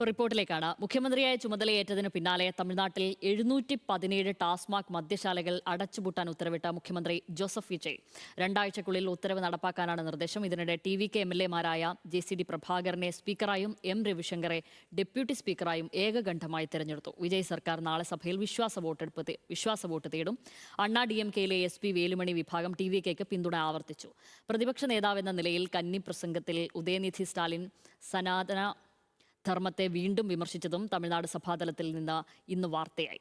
റിപ്പോർട്ടിലേക്കാണ്. മുഖ്യമന്ത്രിയായ ചുമതലയേറ്റതിന് പിന്നാലെ തമിഴ്നാട്ടിൽ 717 ടാസ്മാക് മദ്യശാലകൾ അടച്ചുപൂട്ടാൻ ഉത്തരവിട്ട മുഖ്യമന്ത്രി ജോസഫ് വിജയ് 2 ആഴ്ചയ്ക്കുള്ളിൽ ഉത്തരവ് നടപ്പാക്കാനാണ് നിർദ്ദേശം. ഇതിനിടെ TVK MLA-മാരായ JCD പ്രഭാകരനെ സ്പീക്കറായും രവിശങ്കറെ ഡെപ്യൂട്ടി സ്പീക്കറായും ഏകകണ്ഠമായി തെരഞ്ഞെടുത്തു. വിജയ് സർക്കാർ നാളെ സഭയിൽ വിശ്വാസ വോട്ട് തേടും. അണ്ണാ DMK-യിലെ SP വേലുമണി വിഭാഗം TVK-ക്ക് പിന്തുണ ആവർത്തിച്ചു. പ്രതിപക്ഷ നേതാവെന്ന നിലയിൽ കന്നി പ്രസംഗത്തിൽ ഉദയനിധി സ്റ്റാലിൻ സനാതന ധർമ്മത്തെ വീണ്ടും വിമർശിച്ചതും തമിഴ്നാട് സഭാതലത്തിൽ നിന്ന് ഇന്ന് വാർത്തയായി.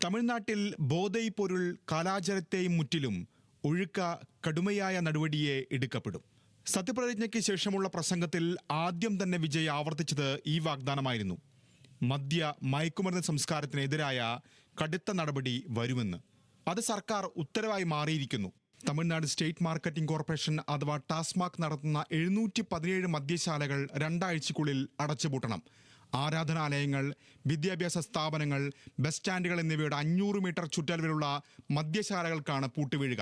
തമിഴ്നാട്ടിൽ ബോധൈ പൊരുൾ കാലാചാരത്തെയും മുറ്റിലും ഒഴുക്ക കടുമയായ നടപടിയെ എടുക്കപ്പെടും. സത്യപ്രതിജ്ഞയ്ക്ക് ശേഷമുള്ള പ്രസംഗത്തിൽ ആദ്യം തന്നെ വിജയ് ആവർത്തിച്ചത് ഈ വാഗ്ദാനമായിരുന്നു. മദ്യ മയക്കുമരുന്ന് സംസ്കാരത്തിനെതിരായ കടുത്ത നടപടി വരുമെന്ന്. അത് സർക്കാർ ഉത്തരവായി മാറിയിരിക്കുന്നു. തമിഴ്നാട് സ്റ്റേറ്റ് മാർക്കറ്റിംഗ് കോർപ്പറേഷൻ അഥവാ ടാസ്മാക് നടത്തുന്ന 717 മദ്യശാലകൾ 2 ആഴ്ചയ്ക്കുള്ളിൽ അടച്ചുപൂട്ടണം. ആരാധനാലയങ്ങൾ, വിദ്യാഭ്യാസ സ്ഥാപനങ്ങൾ, ബസ് സ്റ്റാൻഡുകൾ എന്നിവയുടെ 500 മീറ്റർ ചുറ്റളവിലുള്ള മദ്യശാലകൾക്കാണ് പൂട്ടുവീഴുക.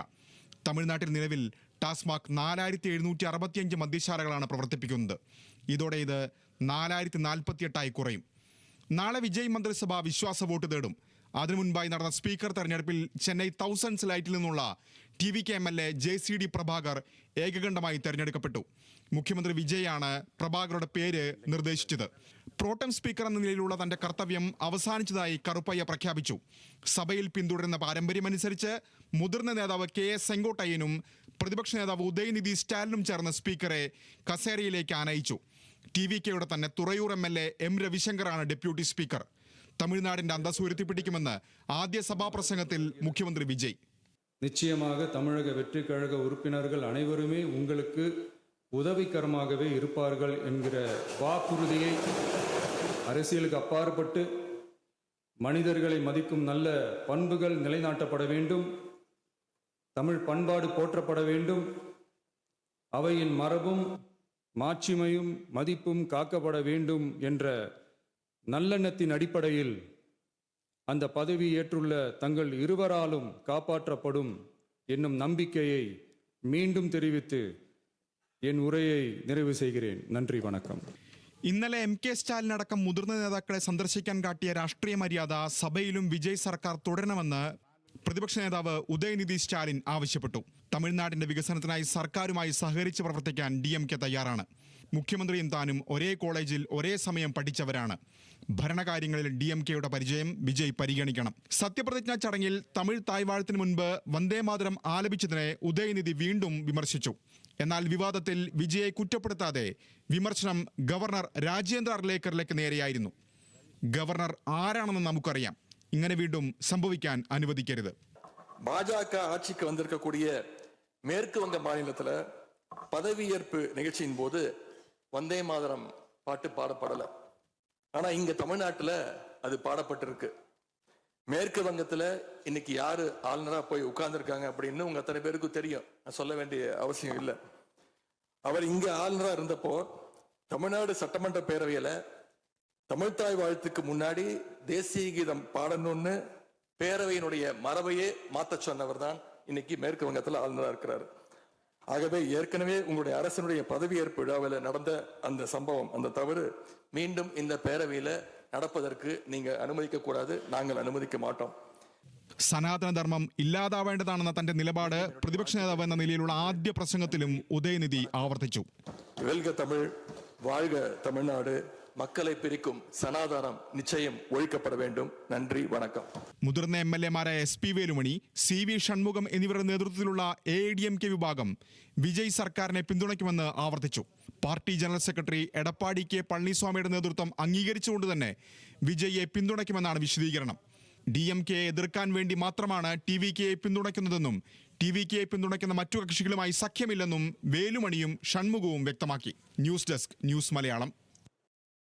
തമിഴ്നാട്ടിൽ നിലവിൽ ടാസ്മാക് 4765 മദ്യശാലകളാണ് പ്രവർത്തിപ്പിക്കുന്നത്. ഇതോടെ ഇത് 4048 കുറയും. നാളെ വിജയ് മന്ത്രിസഭ വിശ്വാസ വോട്ട് തേടും. അതിനു മുൻപായി നടന്ന സ്പീക്കർ തെരഞ്ഞെടുപ്പിൽ ചെന്നൈ തൗസൻഡ്സ് ലൈറ്റിൽ നിന്നുള്ള TVK MLA JCD പ്രഭാകർ ഏകകണ്ഠമായി തെരഞ്ഞെടുക്കപ്പെട്ടു. മുഖ്യമന്ത്രി വിജയാണ് പ്രഭാകറുടെ പേര് നിർദ്ദേശിച്ചത്. പ്രോട്ടം സ്പീക്കർ എന്ന നിലയിലുള്ള തന്റെ കർത്തവ്യം അവസാനിച്ചതായി കറുപ്പയ്യ പ്രഖ്യാപിച്ചു. സഭയിൽ പിന്തുടരുന്ന പാരമ്പര്യമനുസരിച്ച് മുതിർന്ന നേതാവ് KS സെങ്കോട്ടയ്യനും പ്രതിപക്ഷ നേതാവ് ഉദയനിധി സ്റ്റാലിനും ചേർന്ന് സ്പീക്കറെ കസേരയിലേക്ക് ആനയിച്ചു. TVK-യുടെ തന്നെ തുറയൂർ MLA രവിശങ്കറാണ് ഡെപ്യൂട്ടി സ്പീക്കർ. തമിഴ്നാടിന്റെ അന്തസ് ഉയർത്തിപ്പിടിക്കുമെന്ന് ആദ്യ സഭാപ്രസംഗത്തിൽ മുഖ്യമന്ത്രി വിജയ്. நிச்சயமாக தமிழக வெற்றி கழக உறுப்பினர்கள் அனைவருமே உங்களுக்கு உதவிகரமாகவே இருப்பார்கள் என்கிற வாக்குறுதியை அரசியலுக்கு அப்பாற்பட்டு மனிதர்களை மதிக்கும் நல்ல பண்புகள் நிலைநாட்டப்பட வேண்டும், தமிழ் பண்பாடு போற்றப்பட வேண்டும், அவையின் மரபும் மாட்சிமையும் மதிப்பும் காக்கப்பட வேண்டும் என்ற நல்லெண்ணத்தின் அடிப்படையில் அந்த பதவி ஏற்றுள்ள தங்கள் இருவராலும் காப்பாற்றப்படும் என்னும் நம்பிக்கையை மீண்டும் தெரிவித்து என் உரையை நிறைவு செய்கிறேன். நன்றி, வணக்கம். ഇന്നലെ MK സ്റ്റാലിൻ അടക്കം മുതിർന്ന നേതാക്കളെ സന്ദർശിക്കാൻ കാട്ടിയ രാഷ്ട്രീയ മര്യാദ സഭയിലും വിജയ് സർക്കാർ തുടരണമെന്ന് പ്രതിപക്ഷ നേതാവ് ഉദയനിധി സ്റ്റാലിൻ ആവശ്യപ്പെട്ടു. തമിഴ്നാടിന്റെ വികസനത്തിനായി സർക്കാരുമായി സഹകരിച്ച് പ്രവർത്തിക്കാൻ DMK തയ്യാറാണ്. മുഖ്യമന്ത്രിയും താനും ഒരേ കോളേജിൽ ഒരേ സമയം പഠിച്ചവരാണ്. ഭരണകാര്യങ്ങളിൽ DMK-യുടെ പരിചയം വിജയ് പരിഗണിക്കണം. സത്യപ്രതിജ്ഞാ ചടങ്ങിൽ തമിഴ് തായ്വാഴത്തിന് മുൻപ് വന്ദേമാതരം ആലപിച്ചതിനെ ഉദയനിധി വീണ്ടും വിമർശിച്ചു. എന്നാൽ വിവാദത്തിൽ വിജയെ കുറ്റപ്പെടുത്താതെ വിമർശനം ഗവർണർ രാജേന്ദ്ര അർലേക്കറിലേക്ക് നേരെയായിരുന്നു. ഗവർണർ ആരാണെന്ന് നമുക്കറിയാം. ഇങ്ങനെ വീണ്ടും സംഭവിക്കാൻ അനുവദിക്കരുത്. பாஜக ஆட்சிக்கு வந்திருக்கக்கூடிய மேற்கு வங்க மாநிலத்துல பதவியேற்பு நிகழ்ச்சியின் போது வந்தே மாதரம் பாட்டு பாடப்படல. ஆனா இங்க தமிழ்நாட்டுல அது பாடப்பட்டிருக்கு. மேற்கு வங்கத்துல இன்னைக்கு யாரு ஆளுநரா போய் உட்கார்ந்துருக்காங்க அப்படின்னு உங்க அத்தனை பேருக்கும் தெரியும். நான் சொல்ல வேண்டிய அவசியம் இல்லை. அவர் இங்க ஆளுநரா இருந்தப்போ தமிழ்நாடு சட்டமன்ற பேரவையில தமிழ்தாய் வாழ்த்துக்கு முன்னாடி தேசிய கீதம் பாடணும்னு பேரவையினுடைய மரபையே மாத்த சொன்னவர் தான் இன்னைக்கு மேற்கு வங்கத்துல ஆளுநரா இருக்கிறாரு. ஆகவே ஏற்கனவே உங்களுடைய அரசனுடைய பதவியேற்பு விழாவில் நடந்த அந்த சம்பவம், அந்த தவறு மீண்டும் இந்த பேரவையில നടപ്പതற்கு நீங்க അനുവദിക്ക കൂടാതെ നാങ്ങൾ അനുവദിക്ക മാട്ടോം. സനാതനധർമ്മം ഇല്ലാതാവേണ്ടതാണെന്ന തന്റെ നിലപാട് പ്രതിപക്ഷ നേതാവ് എന്ന നിലയിലുള്ള ആദ്യ പ്രസംഗത്തിലും ഉദയനിധി ആവർത്തിച്ചു. വെൽക തമിഴ്, വാഴ്ക തമിഴ്നാട്, മക്കളെ പിരിക്കും സനാതനം നിശ്ചയം ഒഴിക്കപ്പെട വേണ്ടും. നന്ദി, വണക്കം. മുതിർന്ന MLA-മാരായ SP വേലുമണി, CV ഷൺമുഖം എന്നിവരുടെ നേതൃത്വത്തിലുള്ള AIDMK വിഭാഗം വിജയ് സർക്കാരിനെ പിന്തുണയ്ക്കുമെന്ന് ആവർത്തിച്ചു. Party general secretary Edappadi K പളനിസ്വാമിയുടെ നേതൃത്വം അംഗീകരിച്ചുകൊണ്ട് തന്നെ വിജയെ പിന്തുണയ്ക്കുമെന്നാണ് വിശദീകരണം. DMK-യെ എതിർക്കാൻ വേണ്ടി മാത്രമാണ് TVK-യെ പിന്തുണയ്ക്കുന്നതെന്നും TVK-യെ പിന്തുണയ്ക്കുന്ന മറ്റു കക്ഷികളുമായി സഖ്യമില്ലെന്നും വേലുമണിയും ഷൺമുഖവും വ്യക്തമാക്കി. News desk, news Malayalam.